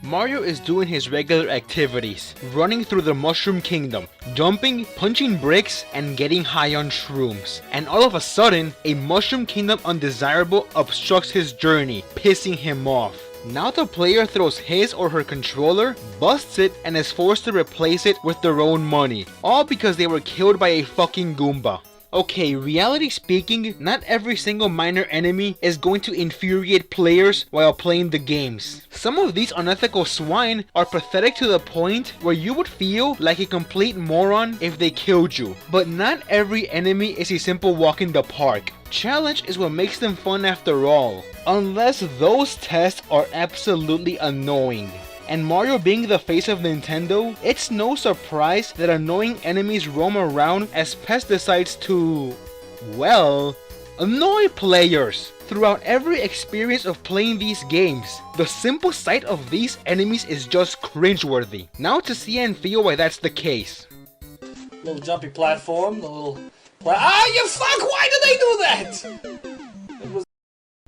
Mario is doing his regular activities, running through the Mushroom Kingdom, jumping, punching bricks, and getting high on shrooms. And all of a sudden, a Mushroom Kingdom undesirable obstructs his journey, pissing him off. Now the player throws his or her controller, busts it, and is forced to replace it with their own money, all because they were killed by a fucking Goomba. Okay, reality speaking, not every single minor enemy is going to infuriate players while playing the games. Some of these unethical swine are pathetic to the point where you would feel like a complete moron if they killed you. But not every enemy is a simple walk in the park. Challenge is what makes them fun after all. Unless those tests are absolutely annoying. And Mario being the face of Nintendo, it's no surprise that annoying enemies roam around as pesticides to, well, annoy players. Throughout every experience of playing these games, the simple sight of these enemies is just cringeworthy. Now to see and feel why that's the case. Little jumpy platform, the little... you fuck! Why did they do that?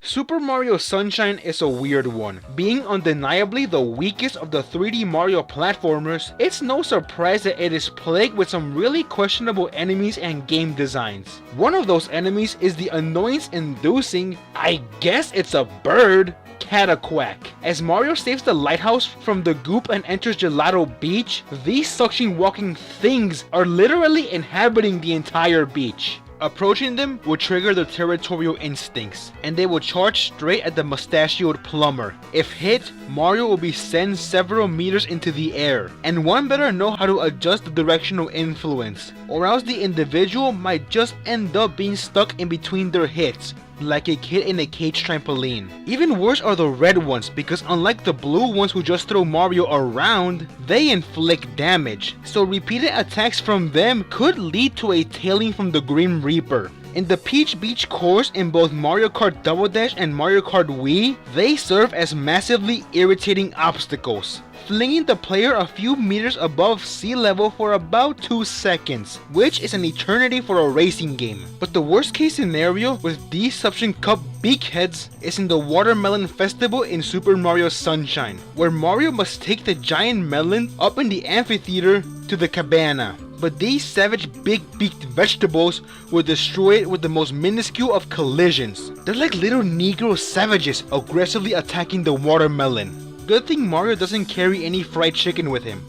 Super Mario Sunshine is a weird one. Being undeniably the weakest of the 3D Mario platformers, it's no surprise that it is plagued with some really questionable enemies and game designs. One of those enemies is the annoyance-inducing, I guess it's a bird, Cataquack. As Mario saves the lighthouse from the goop and enters Gelato Beach, these suction-walking things are literally inhabiting the entire beach. Approaching them will trigger their territorial instincts, and they will charge straight at the mustachioed plumber. If hit, Mario will be sent several meters into the air, and one better know how to adjust the directional influence, or else the individual might just end up being stuck in between their hits, like a kid in a cage trampoline. Even worse are the red ones, because unlike the blue ones who just throw Mario around, they inflict damage, so repeated attacks from them could lead to a tailing from the Grim Reaper. In the Peach Beach course in both Mario Kart Double Dash and Mario Kart Wii, they serve as massively irritating obstacles, flinging the player a few meters above sea level for about 2 seconds, which is an eternity for a racing game. But the worst case scenario with these Suction Cup beakheads is in the Watermelon Festival in Super Mario Sunshine, where Mario must take the giant melon up in the amphitheater to the cabana. But these savage big-beaked vegetables will destroy it with the most minuscule of collisions. They're like little Negro savages aggressively attacking the watermelon. Good thing Mario doesn't carry any fried chicken with him.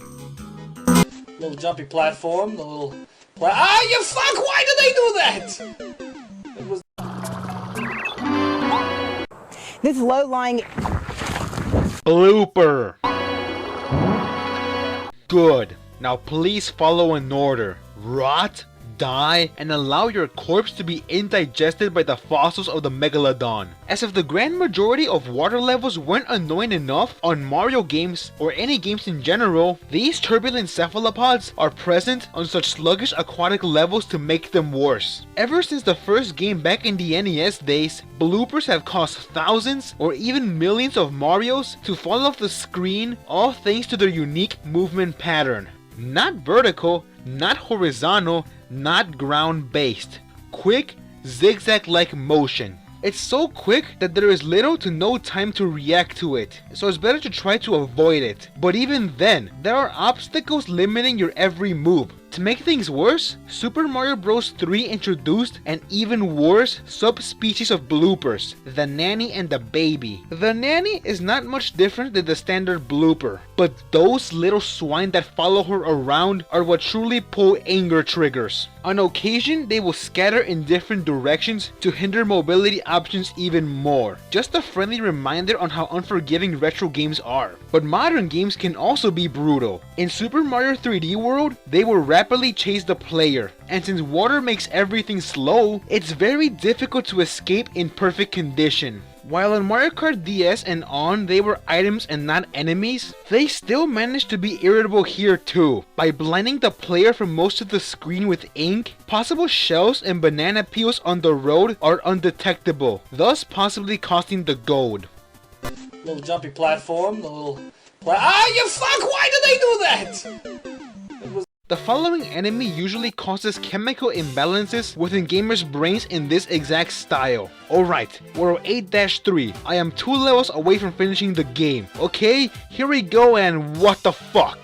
Little jumpy platform, the little... you fuck! Why did they do that? It was... This low-lying... Blooper! Good. Now please follow an order. Rot, die, and allow your corpse to be indigested by the fossils of the Megalodon. As if the grand majority of water levels weren't annoying enough on Mario games, or any games in general, these turbulent cephalopods are present on such sluggish aquatic levels to make them worse. Ever since the first game back in the NES days, bloopers have caused thousands or even millions of Marios to fall off the screen, all thanks to their unique movement pattern. Not vertical, not horizontal, not ground-based. Quick, zigzag-like motion. It's so quick that there is little to no time to react to it, so it's better to try to avoid it. But even then, there are obstacles limiting your every move. To make things worse, Super Mario Bros. 3 introduced an even worse subspecies of bloopers, the nanny and the baby. The nanny is not much different than the standard blooper, but those little swine that follow her around are what truly pull anger triggers. On occasion, they will scatter in different directions to hinder mobility options even more. Just a friendly reminder on how unforgiving retro games are. But modern games can also be brutal. In Super Mario 3D World, they will rapidly chase the player, and since water makes everything slow, it's very difficult to escape in perfect condition. While in Mario Kart DS and on they were items and not enemies, they still managed to be irritable here too. By blinding the player from most of the screen with ink, possible shells and banana peels on the road are undetectable, thus possibly costing the gold. Little jumpy platform, the little... you fuck! Why did they do that? The following enemy usually causes chemical imbalances within gamers' brains in this exact style. Alright, we're 8-3. I am 2 levels away from finishing the game. Okay, here we go, and what the fuck?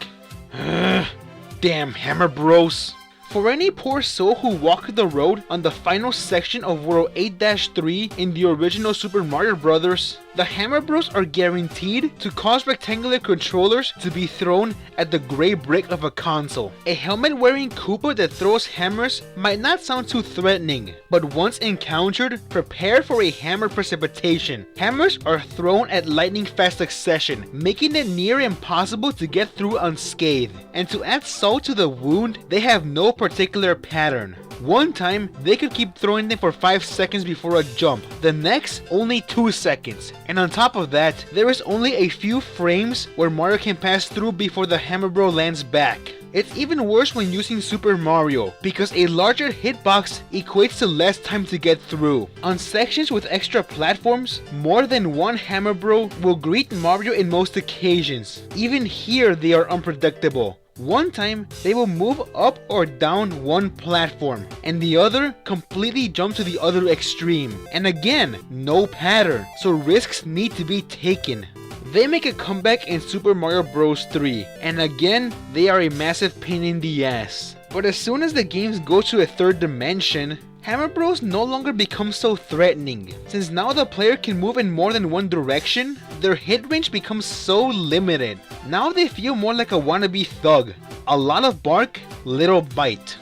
Damn hammer bros. For any poor soul who walked the road on the final section of World 8-3 in the original Super Mario Bros., the Hammer Bros are guaranteed to cause rectangular controllers to be thrown at the gray brick of a console. A helmet-wearing Koopa that throws hammers might not sound too threatening, but once encountered, prepare for a hammer precipitation. Hammers are thrown at lightning-fast succession, making it near impossible to get through unscathed. And to add salt to the wound, they have no particular pattern. One time, they could keep throwing them for 5 seconds before a jump, the next only 2 seconds. And on top of that, there is only a few frames where Mario can pass through before the Hammer Bro lands back. It's even worse when using Super Mario, because a larger hitbox equates to less time to get through. On sections with extra platforms, more than one Hammer Bro will greet Mario in most occasions. Even here, they are unpredictable. One time, they will move up or down one platform, and the other completely jump to the other extreme. And again, no pattern, so risks need to be taken. They make a comeback in Super Mario Bros. 3, and again, they are a massive pain in the ass. But as soon as the games go to a third dimension, Hammer Bros no longer become so threatening. Since now the player can move in more than one direction, their hit range becomes so limited. Now they feel more like a wannabe thug. A lot of bark, little bite.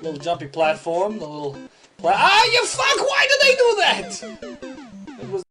Little jumpy platform, the little... you fuck! Why did they do that? It was...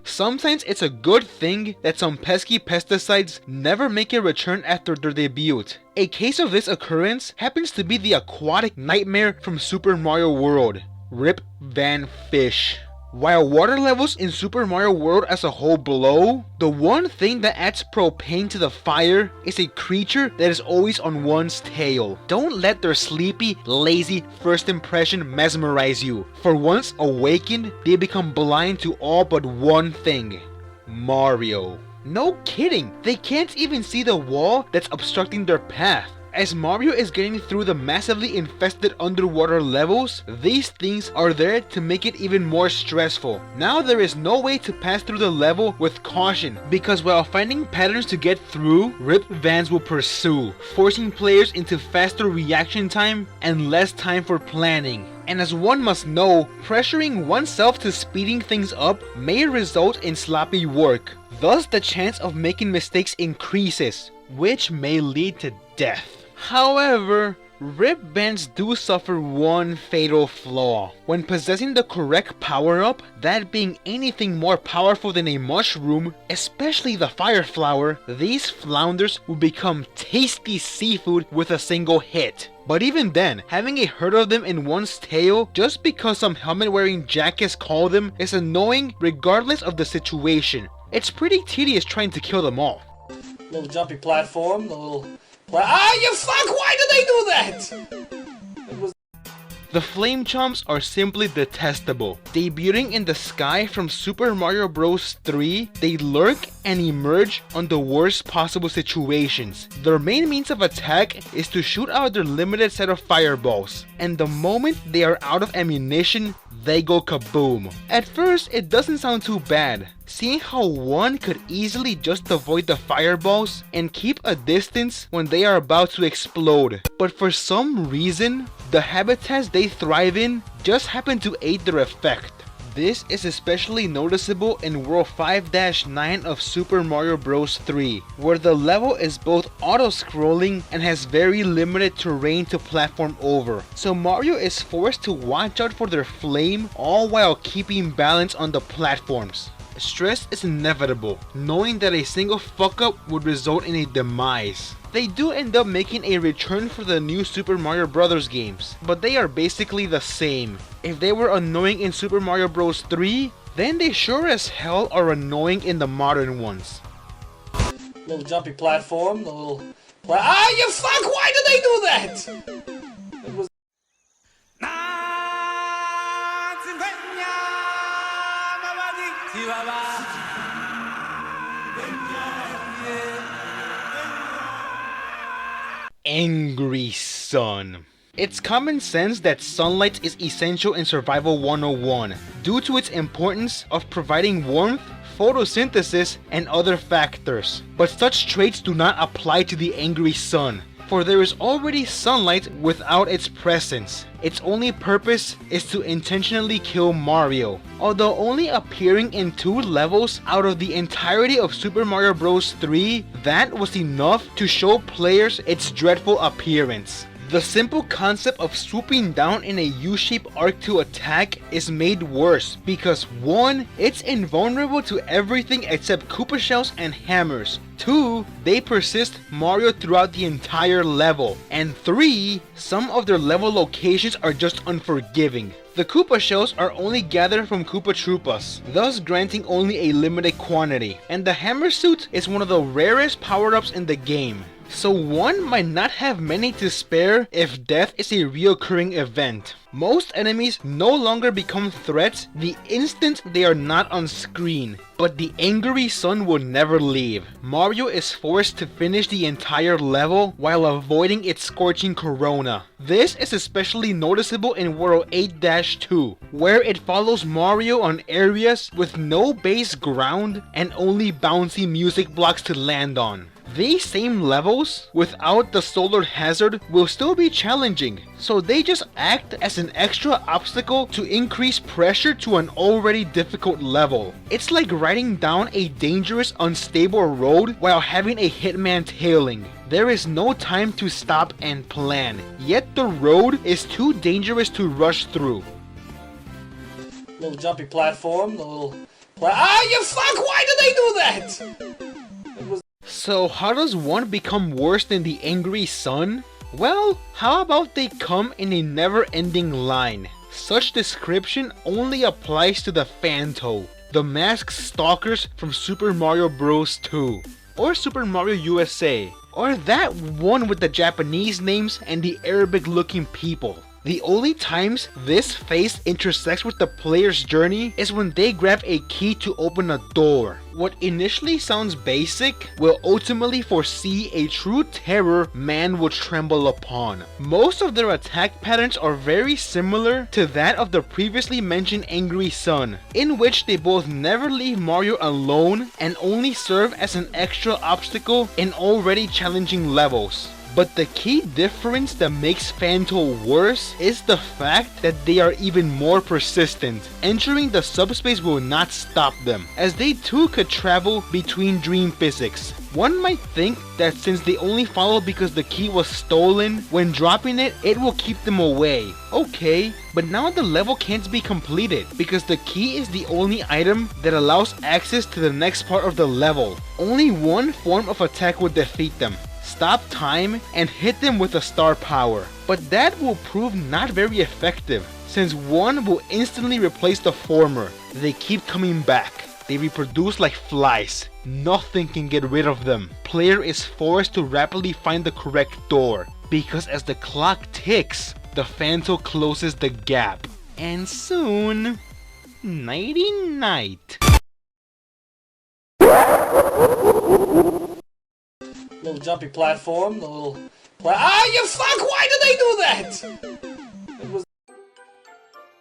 Sometimes it's a good thing that some pesky pesticides never make a return after their debut. A case of this occurrence happens to be the aquatic nightmare from Super Mario World, Rip Van Fish. While water levels in Super Mario World as a whole blow, the one thing that adds propane to the fire is a creature that is always on one's tail. Don't let their sleepy, lazy first impression mesmerize you. For once awakened, they become blind to all but one thing: Mario. No kidding, they can't even see the wall that's obstructing their path. As Mario is getting through the massively infested underwater levels, these things are there to make it even more stressful. Now there is no way to pass through the level with caution, because while finding patterns to get through, Rip Vans will pursue, forcing players into faster reaction time and less time for planning. And as one must know, pressuring oneself to speeding things up may result in sloppy work. Thus the chance of making mistakes increases, which may lead to death. However, Rip Bands do suffer one fatal flaw. When possessing the correct power-up, that being anything more powerful than a mushroom, especially the fire flower, these flounders will become tasty seafood with a single hit. But even then, having a herd of them in one's tail just because some helmet-wearing jackass called them is annoying regardless of the situation. It's pretty tedious trying to kill them all. Little jumpy platform, the little... you fuck! Why did they do that? It was... The Flame Chomps are simply detestable. Debuting in the sky from Super Mario Bros. 3, they lurk and emerge on the worst possible situations. Their main means of attack is to shoot out their limited set of fireballs, and the moment they are out of ammunition, they go kaboom. At first, it doesn't sound too bad, seeing how one could easily just avoid the fireballs and keep a distance when they are about to explode. But for some reason, the habitats they thrive in just happen to aid their effect. This is especially noticeable in World 5-9 of Super Mario Bros. 3, where the level is both auto-scrolling and has very limited terrain to platform over. So Mario is forced to watch out for their flame, all while keeping balance on the platforms. Stress is inevitable, knowing that a single fuck-up would result in a demise. They do end up making a return for the new Super Mario Bros. Games, but they are basically the same. If they were annoying in Super Mario Bros. 3, then they sure as hell are annoying in the modern ones. Little jumpy platform, the little... you fuck! Why did they do that? It was... angry sun. It's common sense that sunlight is essential in Survival 101 due to its importance of providing warmth, photosynthesis, and other factors. But such traits do not apply to the angry sun, for there is already sunlight without its presence. Its only purpose is to intentionally kill Mario, although only appearing in 2 levels out of the entirety of Super Mario Bros. 3, that was enough to show players its dreadful appearance. The simple concept of swooping down in a U-shaped arc to attack is made worse because 1. It's invulnerable to everything except Koopa shells and hammers. 2. They persist Mario throughout the entire level. And 3. Some of their level locations are just unforgiving. The Koopa shells are only gathered from Koopa Troopas, thus granting only a limited quantity. And the hammer suit is one of the rarest power-ups in the game. So one might not have many to spare if death is a reoccurring event. Most enemies no longer become threats the instant they are not on screen, but the angry sun will never leave. Mario is forced to finish the entire level while avoiding its scorching corona. This is especially noticeable in World 8-2, where it follows Mario on areas with no base ground and only bouncy music blocks to land on. These same levels, without the solar hazard, will still be challenging, so they just act as an extra obstacle to increase pressure to an already difficult level. It's like riding down a dangerous, unstable road while having a hitman tailing. There is no time to stop and plan, yet the road is too dangerous to rush through. Little jumpy platform, the little... you fuck! Why did they do that? So how does one become worse than the angry sun? Well, how about they come in a never-ending line? Such description only applies to the Phanto, the masked stalkers from Super Mario Bros. 2, or Super Mario USA, or that one with the Japanese names and the Arabic-looking people. The only times this face intersects with the player's journey is when they grab a key to open a door. What initially sounds basic will ultimately foresee a true terror man will tremble upon. Most of their attack patterns are very similar to that of the previously mentioned Angry Sun, in which they both never leave Mario alone and only serve as an extra obstacle in already challenging levels. But the key difference that makes Phanto worse is the fact that they are even more persistent. Entering the subspace will not stop them, as they too could travel between dream physics. One might think that since they only follow because the key was stolen, when dropping it, it will keep them away. Okay, but now the level can't be completed because the key is the only item that allows access to the next part of the level. Only one form of attack will defeat them. Stop time and hit them with a star power. But that will prove not very effective, since one will instantly replace the former. They keep coming back. They reproduce like flies. Nothing can get rid of them. Player is forced to rapidly find the correct door, because as the clock ticks, the Phanto closes the gap. And soon, nighty night. Little jumpy platform, the little... you fuck! Why did they do that?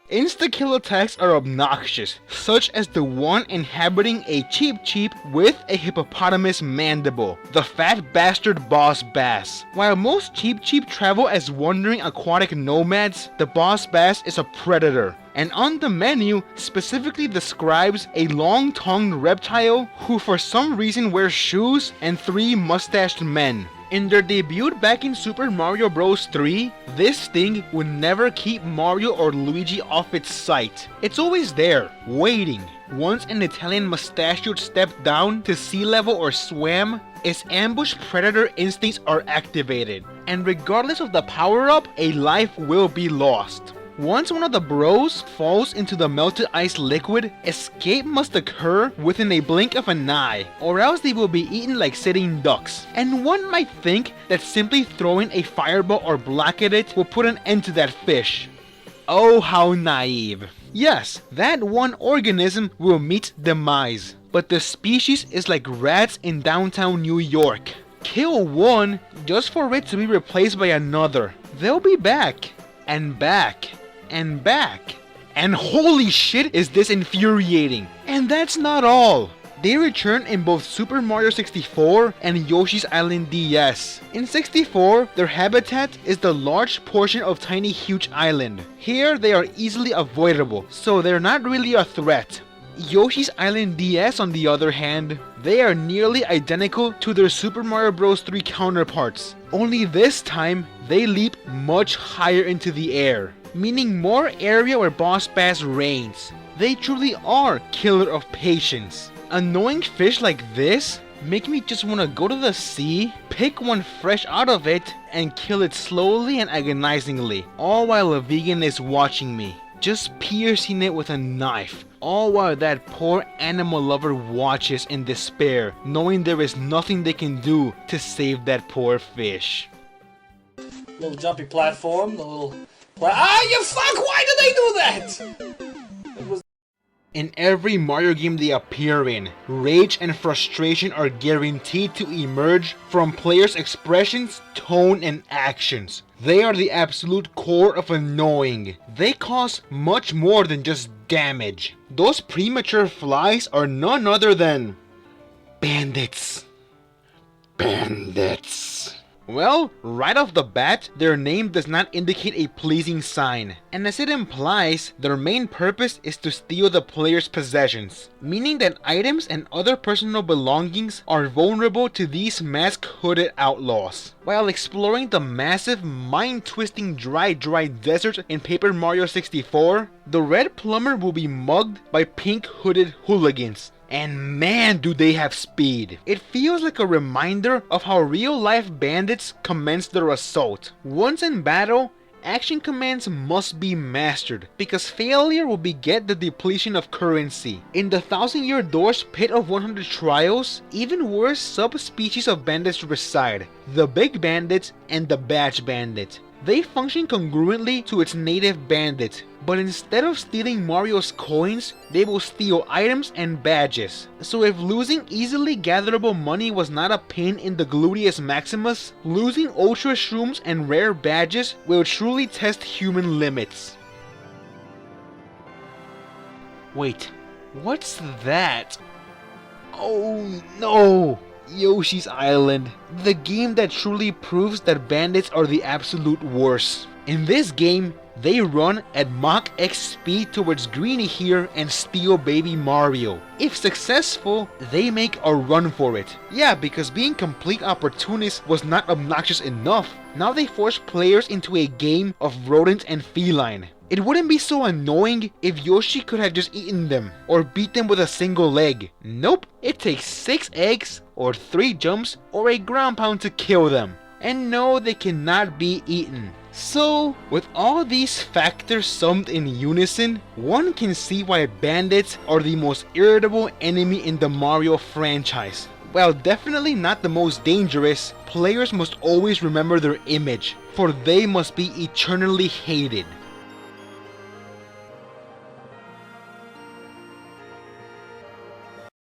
Insta-kill attacks are obnoxious, such as the one inhabiting a Cheep with a hippopotamus mandible, the fat bastard Boss Bass. While most Cheep travel as wandering aquatic nomads, the Boss Bass is a predator, and on the menu specifically describes a long-tongued reptile who for some reason wears shoes and 3 mustached men. In their debut back in Super Mario Bros. 3, this thing would never keep Mario or Luigi off its sight. It's always there, waiting. Once an Italian mustachioed stepped down to sea level or swam, its ambush predator instincts are activated, and regardless of the power-up, a life will be lost. Once one of the bros falls into the melted ice liquid, escape must occur within a blink of an eye, or else they will be eaten like sitting ducks. And one might think that simply throwing a fireball or block at it will put an end to that fish. Oh, how naive. Yes, that one organism will meet demise, but the species is like rats in downtown New York. Kill one just for it to be replaced by another. They'll be back, and back, and back. And holy shit is this infuriating. And that's not all. They return in both Super Mario 64 and Yoshi's Island DS. In 64, their habitat is the large portion of Tiny Huge Island. Here, they are easily avoidable, so they're not really a threat. Yoshi's Island DS, on the other hand, they are nearly identical to their Super Mario Bros. 3 counterparts. Only this time, they leap much higher into the air, meaning more area where Boss Bass reigns. They truly are killer of patience. Annoying fish like this make me just want to go to the sea, pick one fresh out of it, and kill it slowly and agonizingly, all while a vegan is watching me, just piercing it with a knife, all while that poor animal lover watches in despair, knowing there is nothing they can do to save that poor fish. Little jumpy platform, the little... you fuck! Why did they do that? In every Mario game they appear in, rage and frustration are guaranteed to emerge from players' expressions, tone, and actions. They are the absolute core of annoying. They cause much more than just damage. Those premature flies are none other than... bandits. Bandits. Well, right off the bat, their name does not indicate a pleasing sign, and as it implies, their main purpose is to steal the player's possessions, meaning that items and other personal belongings are vulnerable to these mask-hooded outlaws. While exploring the massive, mind-twisting dry desert in Paper Mario 64, the red plumber will be mugged by pink-hooded hooligans. And man, do they have speed. It feels like a reminder of how real-life bandits commence their assault. Once in battle, action commands must be mastered, because failure will beget the depletion of currency. In the Thousand-Year Door's Pit of 100 Trials, even worse subspecies of bandits reside, the Big Bandit and the Badge Bandit. They function congruently to its native bandit, but instead of stealing Mario's coins, they will steal items and badges. So if losing easily gatherable money was not a pain in the gluteus maximus, losing ultra shrooms and rare badges will truly test human limits. Wait, what's that? Oh no! Yoshi's Island, the game that truly proves that bandits are the absolute worst. In this game, they run at Mach X speed towards Greenie here and steal baby Mario. If successful, they make a run for it. Yeah, because being complete opportunists was not obnoxious enough. Now they force players into a game of rodent and feline. It wouldn't be so annoying if Yoshi could have just eaten them, or beat them with a single leg. Nope, it takes 6 eggs, or 3 jumps, or a ground pound to kill them. And no, they cannot be eaten. So, with all these factors summed in unison, one can see why bandits are the most irritable enemy in the Mario franchise. While definitely not the most dangerous, players must always remember their image, for they must be eternally hated.